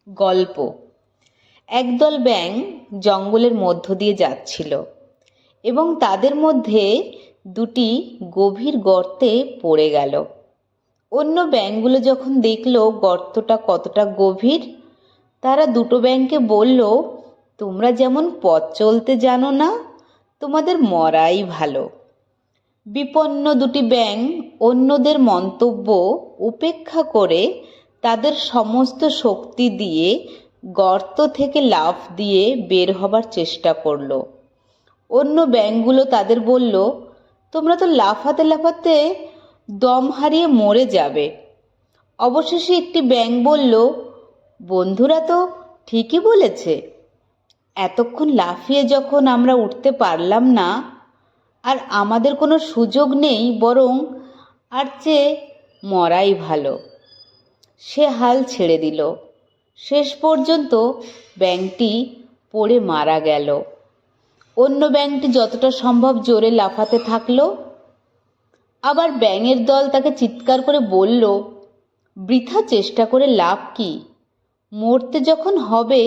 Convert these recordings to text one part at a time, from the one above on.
গল্প। একদল ব্যাঙ জঙ্গলের মধ্য দিয়ে যাচ্ছিল এবং তাদের মধ্যে দুটি গভীর গর্তে পড়ে গেল। অন্য ব্যাঙগুলো যখন দেখল গর্তটা কতটা গভীর, তারা দুটো ব্যাঙকে বলল, তোমরা যেমন পথ চলতে জানো না, তোমাদের মরাই ভালো। বিপন্ন দুটি ব্যাঙ অন্যদের মন্তব্য উপেক্ষা করে তাদের সমস্ত শক্তি দিয়ে গর্ত থেকে লাফ দিয়ে বের হবার চেষ্টা করলো। অন্য ব্যাঙগুলো তাদের বলল, তোমরা তো লাফাতে লাফাতে দম হারিয়ে মরে যাবে। অবশেষে একটি ব্যাঙ বলল, বন্ধুরা তো ঠিকই বলেছে, এতক্ষণ লাফিয়ে যখন আমরা উঠতে পারলাম না, আর আমাদের কোনো সুযোগ নেই, বরং আর চেয়ে মরাই ভালো। সে হাল ছেড়ে দিল। শেষ পর্যন্ত ব্যাঙটি পড়ে মারা গেল। অন্য ব্যাঙটি যতটা সম্ভব জোরে লাফাতে থাকলো। আবার ব্যাঙের দল তাকে চিৎকার করে বলল, বৃথা চেষ্টা করে লাভ কি? মরতে যখন হবে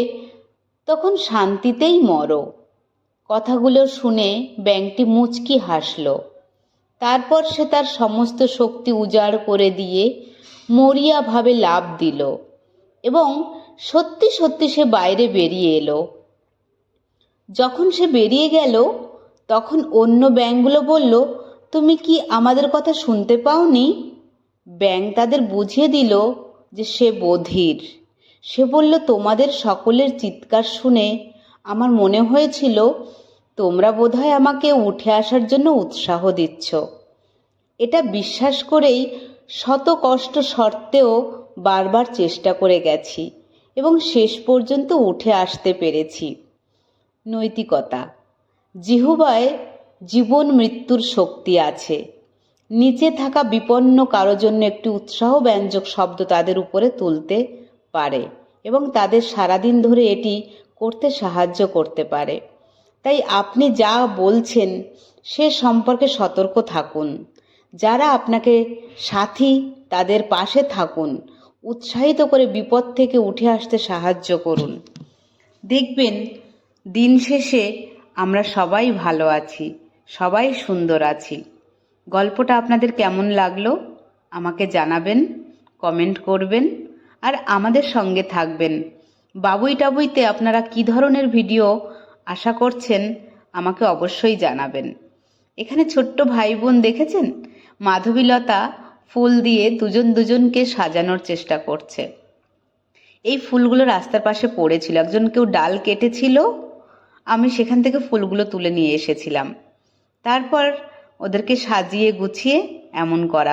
তখন শান্তিতেই মরো। কথাগুলো শুনে ব্যাঙটি মুচকি হাসল। তারপর সে তার সমস্ত শক্তি উজাড় করে দিয়ে মরিয়াভাবে লাফ দিল এবং সত্যি সত্যি সে বাইরে বেরিয়ে এলো। যখন সে বেরিয়ে গেল তখন অন্য ব্যাঙগুলো বলল, তুমি কি আমাদের কথা শুনতে পাওনি? ব্যাঙ তাদের বুঝিয়ে দিল যে সে বধির। সে বলল, তোমাদের সকলের চিৎকার শুনে আমার মনে হয়েছিল তোমরা বোধহয় আমাকে উঠে আসার জন্য উৎসাহ দিচ্ছ। এটা বিশ্বাস করেই শত কষ্ট সত্ত্বেও বারবার চেষ্টা করে গেছি এবং শেষ পর্যন্ত উঠে আসতে পেরেছি। নৈতিকতা। জিহ্বায় জীবন মৃত্যুর শক্তি আছে। নিচে থাকা বিপন্ন কারো জন্য একটি উৎসাহব্যঞ্জক শব্দ তাদের উপরে তুলতে পারে এবং তাদের সারাদিন ধরে এটি করতে সাহায্য করতে পারে। তাই আপনি যা বলছেন সে সম্পর্কে সতর্ক থাকুন। যারা আপনাকে সাথী, তাদের পাশে থাকুন, উৎসাহিত করে বিপদ থেকে উঠে আসতে সাহায্য করুন। দেখবেন দিন শেষে আমরা সবাই ভালো আছি, সবাই সুন্দর আছি। গল্পটা আপনাদের কেমন লাগলো আমাকে জানাবেন, কমেন্ট করবেন আর আমাদের সঙ্গে থাকবেন। বাবুই টাবুইতে আপনারা কী ধরনের ভিডিও আশা করছেন আমাকে অবশ্যই জানাবেন। এখানে ছোট্ট ভাই বোন দেখেছেন, মাধবীলতা ফুল দিয়ে দুজন দুজনকে সাজানোর চেষ্টা করছে। এই ফুলগুলো রাস্তার পাশে পড়েছিল, একজন কেউ ডাল কেটেছিল, আমি সেখান থেকে ফুলগুলো তুলে নিয়ে এসেছিলাম। তারপর ওদেরকে সাজিয়ে গুছিয়ে এমন করা